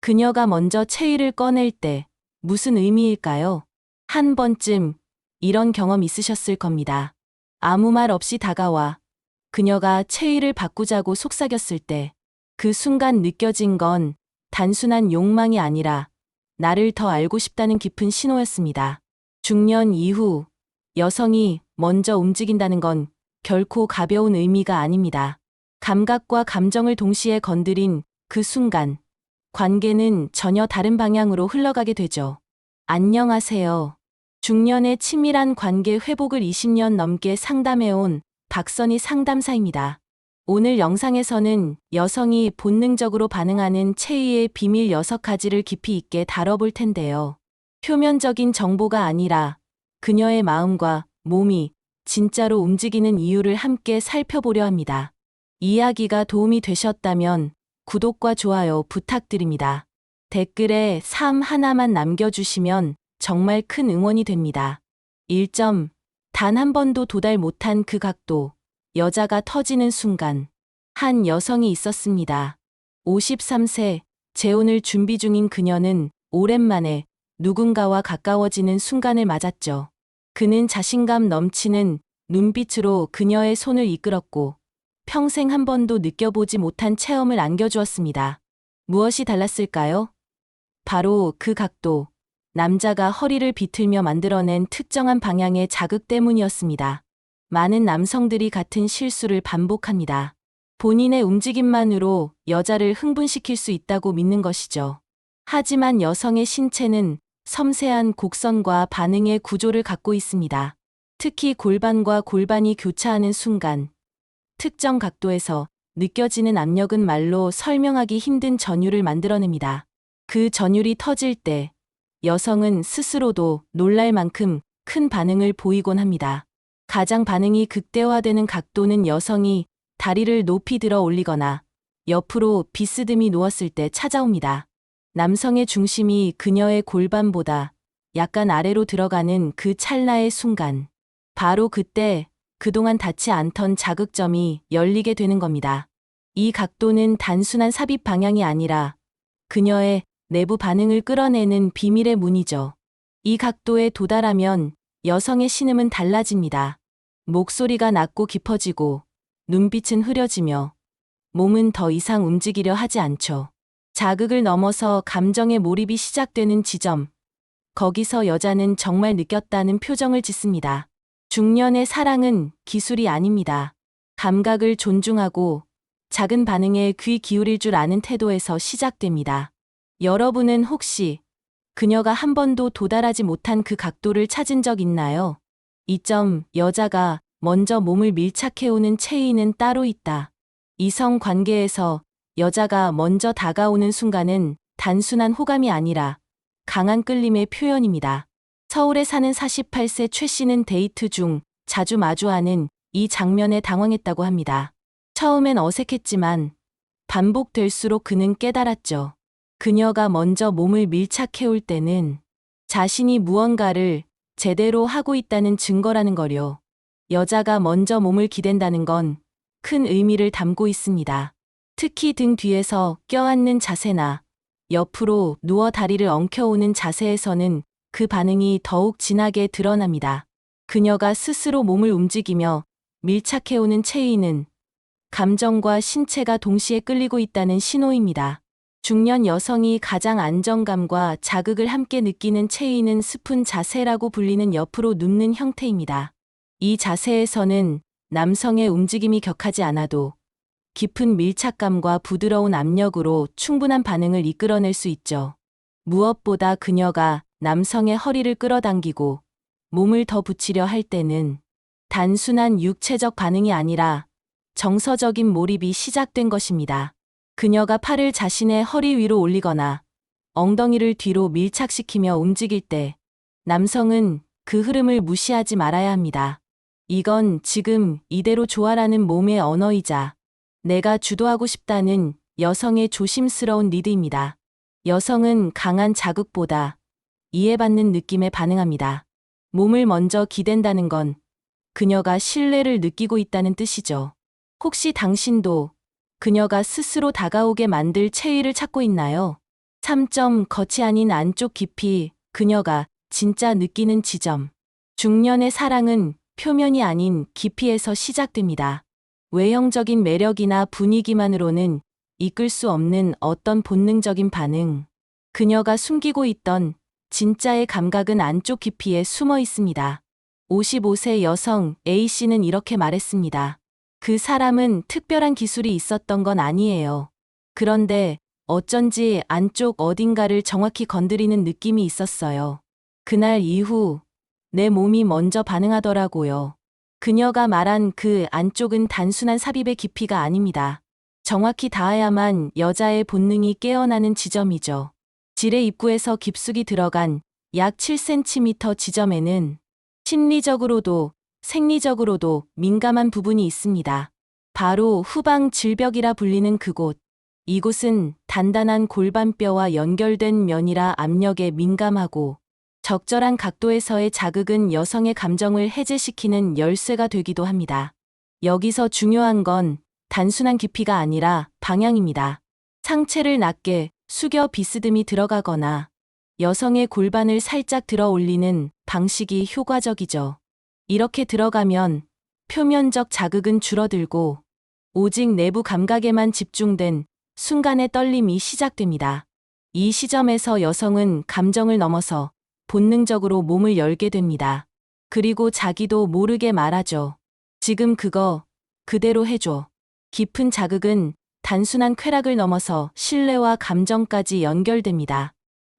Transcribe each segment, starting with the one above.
그녀가 먼저 체위를 꺼낼 때 무슨 의미일까요? 한 번쯤 이런 경험 있으셨을 겁니다. 아무 말 없이 다가와 그녀가 체위를 바꾸자고 속삭였을 때 그 순간 느껴진 건 단순한 욕망이 아니라 나를 더 알고 싶다는 깊은 신호였습니다. 중년 이후 여성이 먼저 움직인다는 건 결코 가벼운 의미가 아닙니다. 감각과 감정을 동시에 건드린 그 순간, 관계는 전혀 다른 방향으로 흘러가게 되죠. 안녕하세요. 중년의 친밀한 관계 회복을 20년 넘게 상담해온 박선희 상담사입니다. 오늘 영상에서는 여성이 본능적으로 반응하는 체위의 비밀 6가지를 깊이 있게 다뤄볼 텐데요. 표면적인 정보가 아니라 그녀의 마음과 몸이 진짜로 움직이는 이유를 함께 살펴보려 합니다. 이야기가 도움이 되셨다면 구독과 좋아요 부탁드립니다. 댓글에 3 하나만 남겨주시면 정말 큰 응원이 됩니다. 1점. 단 한 번도 도달 못한 그 각도. 여자가 터지는 순간. 한 여성이 있었습니다. 53세, 재혼을 준비 중인 그녀는 오랜만에 누군가와 가까워지는 순간을 맞았죠. 그는 자신감 넘치는 눈빛으로 그녀의 손을 이끌었고 평생 한 번도 느껴보지 못한 체험을 안겨주었습니다. 무엇이 달랐을까요? 바로 그 각도. 남자가 허리를 비틀며 만들어낸 특정한 방향의 자극 때문이었습니다. 많은 남성들이 같은 실수를 반복합니다. 본인의 움직임만으로 여자를 흥분시킬 수 있다고 믿는 것이죠. 하지만 여성의 신체는 섬세한 곡선과 반응의 구조를 갖고 있습니다. 특히 골반과 골반이 교차하는 순간, 특정 각도에서 느껴지는 압력은 말로 설명하기 힘든 전율을 만들어냅니다. 그 전율이 터질 때 여성은 스스로도 놀랄 만큼 큰 반응을 보이곤 합니다. 가장 반응이 극대화되는 각도는 여성이 다리를 높이 들어 올리거나 옆으로 비스듬히 누웠을 때 찾아옵니다. 남성의 중심이 그녀의 골반보다 약간 아래로 들어가는 그 찰나의 순간. 바로 그때 그동안 닿지 않던 자극점이 열리게 되는 겁니다. 이 각도는 단순한 삽입 방향이 아니라 그녀의 내부 반응을 끌어내는 비밀의 문이죠. 이 각도에 도달하면 여성의 신음은 달라집니다. 목소리가 낮고 깊어지고 눈빛은 흐려지며 몸은 더 이상 움직이려 하지 않죠. 자극을 넘어서 감정의 몰입이 시작되는 지점. 거기서 여자는 정말 느꼈다는 표정을 짓습니다. 중년의 사랑은 기술이 아닙니다. 감각을 존중하고 작은 반응에 귀 기울일 줄 아는 태도에서 시작됩니다. 여러분은 혹시 그녀가 한 번도 도달하지 못한 그 각도를 찾은 적 있나요? 2점. 여자가 먼저 몸을 밀착해오는 체위는 따로 있다. 이성 관계에서 여자가 먼저 다가오는 순간은 단순한 호감이 아니라 강한 끌림의 표현입니다. 서울에 사는 48세 최 씨는 데이트 중 자주 마주하는 이 장면에 당황했다고 합니다. 처음엔 어색했지만 반복될수록 그는 깨달았죠. 그녀가 먼저 몸을 밀착해올 때는 자신이 무언가를 제대로 하고 있다는 증거라는 거요. 여자가 먼저 몸을 기댄다는 건 큰 의미를 담고 있습니다. 특히 등 뒤에서 껴안는 자세나 옆으로 누워 다리를 엉켜오는 자세에서는 그 반응이 더욱 진하게 드러납니다. 그녀가 스스로 몸을 움직이며 밀착해오는 체위는 감정과 신체가 동시에 끌리고 있다는 신호입니다. 중년 여성이 가장 안정감과 자극을 함께 느끼는 체위는 스푼 자세라고 불리는 옆으로 눕는 형태입니다. 이 자세에서는 남성의 움직임이 격하지 않아도 깊은 밀착감과 부드러운 압력으로 충분한 반응을 이끌어낼 수 있죠. 무엇보다 그녀가 남성의 허리를 끌어당기고 몸을 더 붙이려 할 때는 단순한 육체적 반응이 아니라 정서적인 몰입이 시작된 것입니다. 그녀가 팔을 자신의 허리 위로 올리거나 엉덩이를 뒤로 밀착시키며 움직일 때 남성은 그 흐름을 무시하지 말아야 합니다. 이건 지금 이대로 좋아라는 몸의 언어이자 내가 주도하고 싶다는 여성의 조심스러운 리드입니다. 여성은 강한 자극보다 이해받는 느낌에 반응합니다. 몸을 먼저 기댄다는 건 그녀가 신뢰를 느끼고 있다는 뜻이죠. 혹시 당신도 그녀가 스스로 다가오게 만들 체위를 찾고 있나요? 3점 겉이 아닌 안쪽 깊이, 그녀가 진짜 느끼는 지점. 중년의 사랑은 표면이 아닌 깊이에서 시작됩니다. 외형적인 매력이나 분위기만으로는 이끌 수 없는 어떤 본능적인 반응. 그녀가 숨기고 있던 진짜의 감각은 안쪽 깊이에 숨어 있습니다. 55세 여성 A씨는 이렇게 말했습니다. 그 사람은 특별한 기술이 있었던 건 아니에요. 그런데 어쩐지 안쪽 어딘가를 정확히 건드리는 느낌이 있었어요. 그날 이후 내 몸이 먼저 반응하더라고요. 그녀가 말한 그 안쪽은 단순한 삽입의 깊이가 아닙니다. 정확히 닿아야만 여자의 본능이 깨어나는 지점이죠. 지뢰 입구에서 깊숙이 들어간 약 7cm 지점에는 심리적으로도 생리적으로도 민감한 부분이 있습니다. 바로 후방 질벽이라 불리는 그곳. 이곳은 단단한 골반뼈와 연결된 면이라 압력에 민감하고 적절한 각도에서의 자극은 여성의 감정을 해제시키는 열쇠가 되기도 합니다. 여기서 중요한 건 단순한 깊이가 아니라 방향입니다. 상체를 낮게 숙여 비스듬히 들어가거나 여성의 골반을 살짝 들어 올리는 방식이 효과적이죠. 이렇게 들어가면 표면적 자극은 줄어들고 오직 내부 감각에만 집중된 순간의 떨림이 시작됩니다. 이 시점에서 여성은 감정을 넘어서 본능적으로 몸을 열게 됩니다. 그리고 자기도 모르게 말하죠. 지금 그거 그대로 해줘. 깊은 자극은 단순한 쾌락을 넘어서 신뢰와 감정까지 연결됩니다.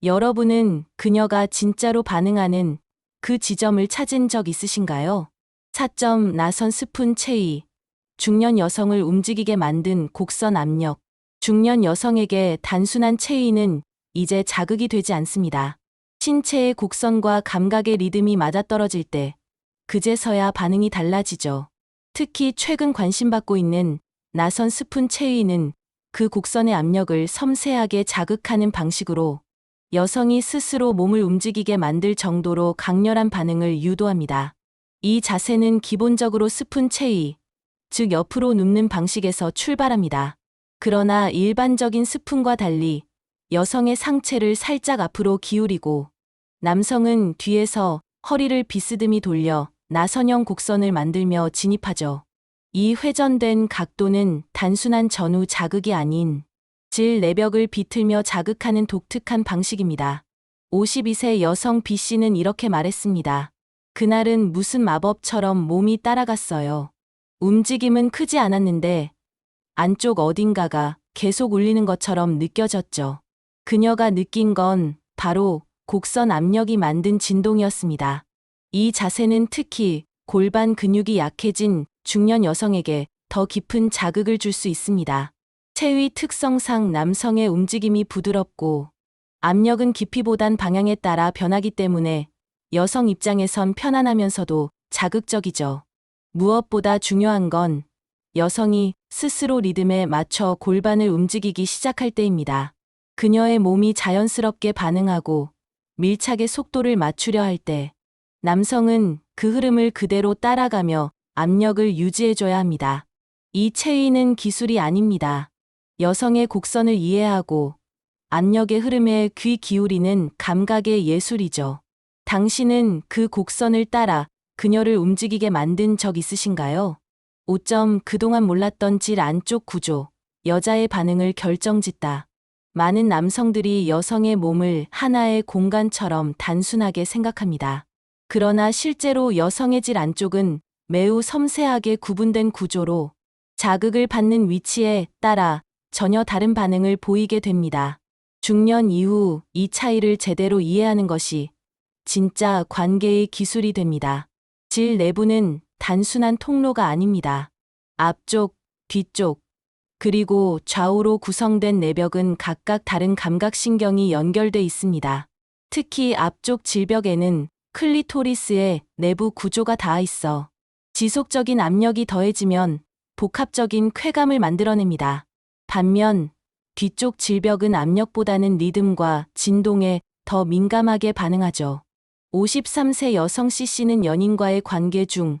여러분은 그녀가 진짜로 반응하는 그 지점을 찾은 적 있으신가요? 4점 나선 스푼 체위. 중년 여성을 움직이게 만든 곡선 압력. 중년 여성에게 단순한 체위는 이제 자극이 되지 않습니다. 신체의 곡선과 감각의 리듬이 맞아떨어질 때 그제서야 반응이 달라지죠. 특히 최근 관심받고 있는 나선 스푼 체위는 그 곡선의 압력을 섬세하게 자극하는 방식으로 여성이 스스로 몸을 움직이게 만들 정도로 강렬한 반응을 유도합니다. 이 자세는 기본적으로 스푼 체위, 즉 옆으로 눕는 방식에서 출발합니다. 그러나 일반적인 스푼과 달리 여성의 상체를 살짝 앞으로 기울이고 남성은 뒤에서 허리를 비스듬히 돌려 나선형 곡선을 만들며 진입하죠. 이 회전된 각도는 단순한 전후 자극이 아닌 질 내벽을 비틀며 자극하는 독특한 방식입니다. 52세 여성 B씨는 이렇게 말했습니다. 그날은 무슨 마법처럼 몸이 따라갔어요. 움직임은 크지 않았는데 안쪽 어딘가가 계속 울리는 것처럼 느껴졌죠. 그녀가 느낀 건 바로 곡선 압력이 만든 진동이었습니다. 이 자세는 특히 골반 근육이 약해진 중년 여성에게 더 깊은 자극을 줄 수 있습니다. 체위 특성상 남성의 움직임이 부드럽고 압력은 깊이보단 방향에 따라 변하기 때문에 여성 입장에선 편안하면서도 자극적이죠. 무엇보다 중요한 건 여성이 스스로 리듬에 맞춰 골반을 움직이기 시작할 때입니다. 그녀의 몸이 자연스럽게 반응하고 밀착의 속도를 맞추려 할 때 남성은 그 흐름을 그대로 따라가며 압력을 유지해줘야 합니다. 이 체위는 기술이 아닙니다. 여성의 곡선을 이해하고 압력의 흐름에 귀 기울이는 감각의 예술이죠. 당신은 그 곡선을 따라 그녀를 움직이게 만든 적 있으신가요? 5점 그동안 몰랐던 질 안쪽 구조, 여자의 반응을 결정짓다. 많은 남성들이 여성의 몸을 하나의 공간처럼 단순하게 생각합니다. 그러나 실제로 여성의 질 안쪽은 매우 섬세하게 구분된 구조로 자극을 받는 위치에 따라 전혀 다른 반응을 보이게 됩니다. 중년 이후 이 차이를 제대로 이해하는 것이 진짜 관계의 기술이 됩니다. 질 내부는 단순한 통로가 아닙니다. 앞쪽, 뒤쪽, 그리고 좌우로 구성된 내벽은 각각 다른 감각신경이 연결돼 있습니다. 특히 앞쪽 질벽에는 클리토리스의 내부 구조가 닿아 있어 지속적인 압력이 더해지면 복합적인 쾌감을 만들어냅니다. 반면 뒤쪽 질벽은 압력보다는 리듬과 진동에 더 민감하게 반응하죠. 53세 여성 C씨는 연인과의 관계 중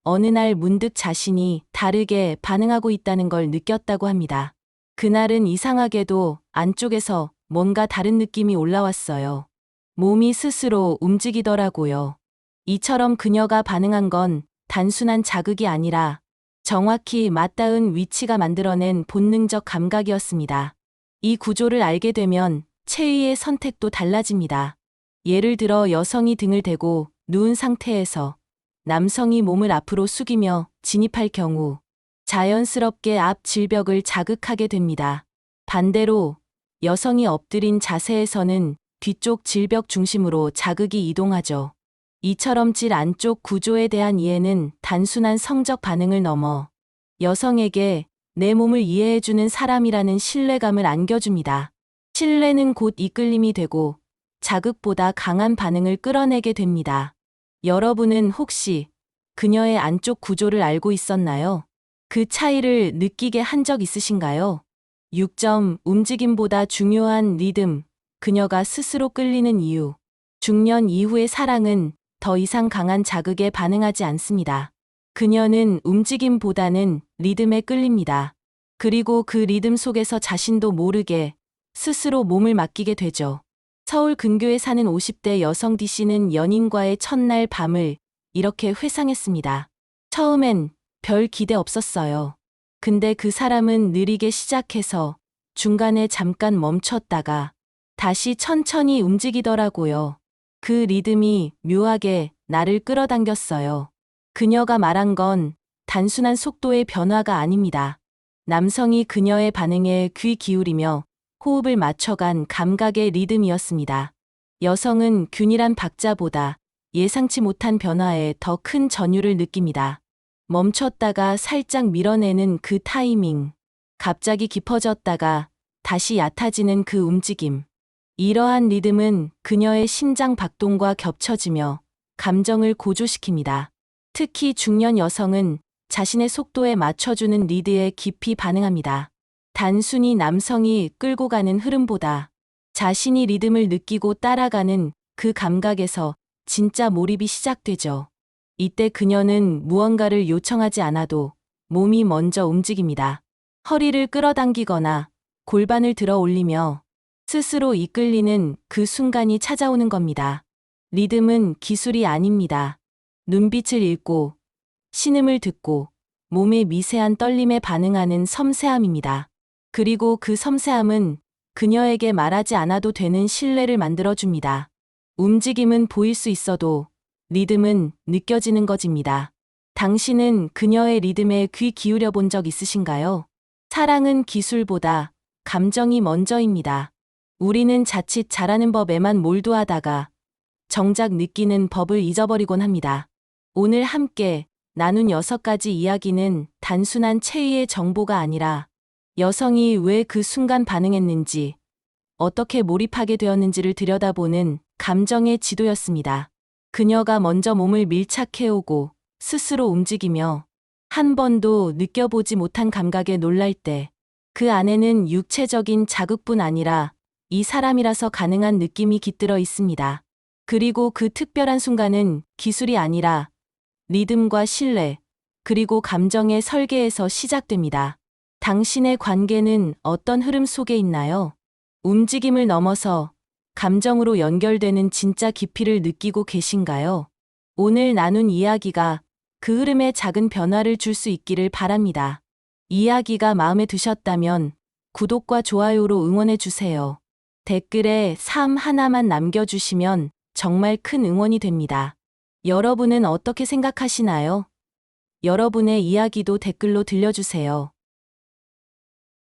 어느 날 문득 자신이 다르게 반응하고 있다는 걸 느꼈다고 합니다. 그날은 이상하게도 안쪽에서 뭔가 다른 느낌이 올라왔어요. 몸이 스스로 움직이더라고요. 이처럼 그녀가 반응한 건 단순한 자극이 아니라 정확히 맞닿은 위치가 만들어낸 본능적 감각이었습니다. 이 구조를 알게 되면 체위의 선택도 달라집니다. 예를 들어 여성이 등을 대고 누운 상태에서 남성이 몸을 앞으로 숙이며 진입할 경우 자연스럽게 앞 질벽을 자극하게 됩니다. 반대로 여성이 엎드린 자세에서는 뒤쪽 질벽 중심으로 자극이 이동하죠. 이처럼 질 안쪽 구조에 대한 이해는 단순한 성적 반응을 넘어 여성에게 내 몸을 이해해주는 사람이라는 신뢰감을 안겨줍니다. 신뢰는 곧 이끌림이 되고 자극보다 강한 반응을 끌어내게 됩니다. 여러분은 혹시 그녀의 안쪽 구조를 알고 있었나요? 그 차이를 느끼게 한 적 있으신가요? 6점 움직임보다 중요한 리듬, 그녀가 스스로 끌리는 이유. 중년 이후의 사랑은 더 이상 강한 자극에 반응하지 않습니다. 그녀는 움직임보다는 리듬에 끌립니다. 그리고 그 리듬 속에서 자신도 모르게 스스로 몸을 맡기게 되죠. 서울 근교에 사는 50대 여성 D씨는 연인과의 첫날 밤을 이렇게 회상했습니다. 처음엔 별 기대 없었어요. 근데 그 사람은 느리게 시작해서 중간에 잠깐 멈췄다가 다시 천천히 움직이더라고요. 그 리듬이 묘하게 나를 끌어당겼어요. 그녀가 말한 건 단순한 속도의 변화가 아닙니다. 남성이 그녀의 반응에 귀 기울이며 호흡을 맞춰간 감각의 리듬이었습니다. 여성은 균일한 박자보다 예상치 못한 변화에 더 큰 전율을 느낍니다. 멈췄다가 살짝 밀어내는 그 타이밍, 갑자기 깊어졌다가 다시 얕아지는 그 움직임. 이러한 리듬은 그녀의 심장 박동과 겹쳐지며 감정을 고조시킵니다. 특히 중년 여성은 자신의 속도에 맞춰주는 리드에 깊이 반응합니다. 단순히 남성이 끌고 가는 흐름보다 자신이 리듬을 느끼고 따라가는 그 감각에서 진짜 몰입이 시작되죠. 이때 그녀는 무언가를 요청하지 않아도 몸이 먼저 움직입니다. 허리를 끌어당기거나 골반을 들어 올리며 스스로 이끌리는 그 순간이 찾아오는 겁니다. 리듬은 기술이 아닙니다. 눈빛을 읽고 신음을 듣고 몸의 미세한 떨림에 반응하는 섬세함입니다. 그리고 그 섬세함은 그녀에게 말하지 않아도 되는 신뢰를 만들어줍니다. 움직임은 보일 수 있어도 리듬은 느껴지는 것입니다. 당신은 그녀의 리듬에 귀 기울여 본 적 있으신가요? 사랑은 기술보다 감정이 먼저입니다. 우리는 자칫 잘하는 법에만 몰두하다가 정작 느끼는 법을 잊어버리곤 합니다. 오늘 함께 나눈 6가지 이야기는 단순한 체위의 정보가 아니라 여성이 왜 그 순간 반응했는지, 어떻게 몰입하게 되었는지를 들여다보는 감정의 지도였습니다. 그녀가 먼저 몸을 밀착해오고 스스로 움직이며 한 번도 느껴보지 못한 감각에 놀랄 때 그 안에는 육체적인 자극뿐 아니라 이 사람이라서 가능한 느낌이 깃들어 있습니다. 그리고 그 특별한 순간은 기술이 아니라 리듬과 신뢰, 그리고 감정의 설계에서 시작됩니다. 당신의 관계는 어떤 흐름 속에 있나요? 움직임을 넘어서 감정으로 연결되는 진짜 깊이를 느끼고 계신가요? 오늘 나눈 이야기가 그 흐름에 작은 변화를 줄 수 있기를 바랍니다. 이야기가 마음에 드셨다면 구독과 좋아요로 응원해 주세요. 댓글에 삶 하나만 남겨주시면 정말 큰 응원이 됩니다. 여러분은 어떻게 생각하시나요? 여러분의 이야기도 댓글로 들려주세요.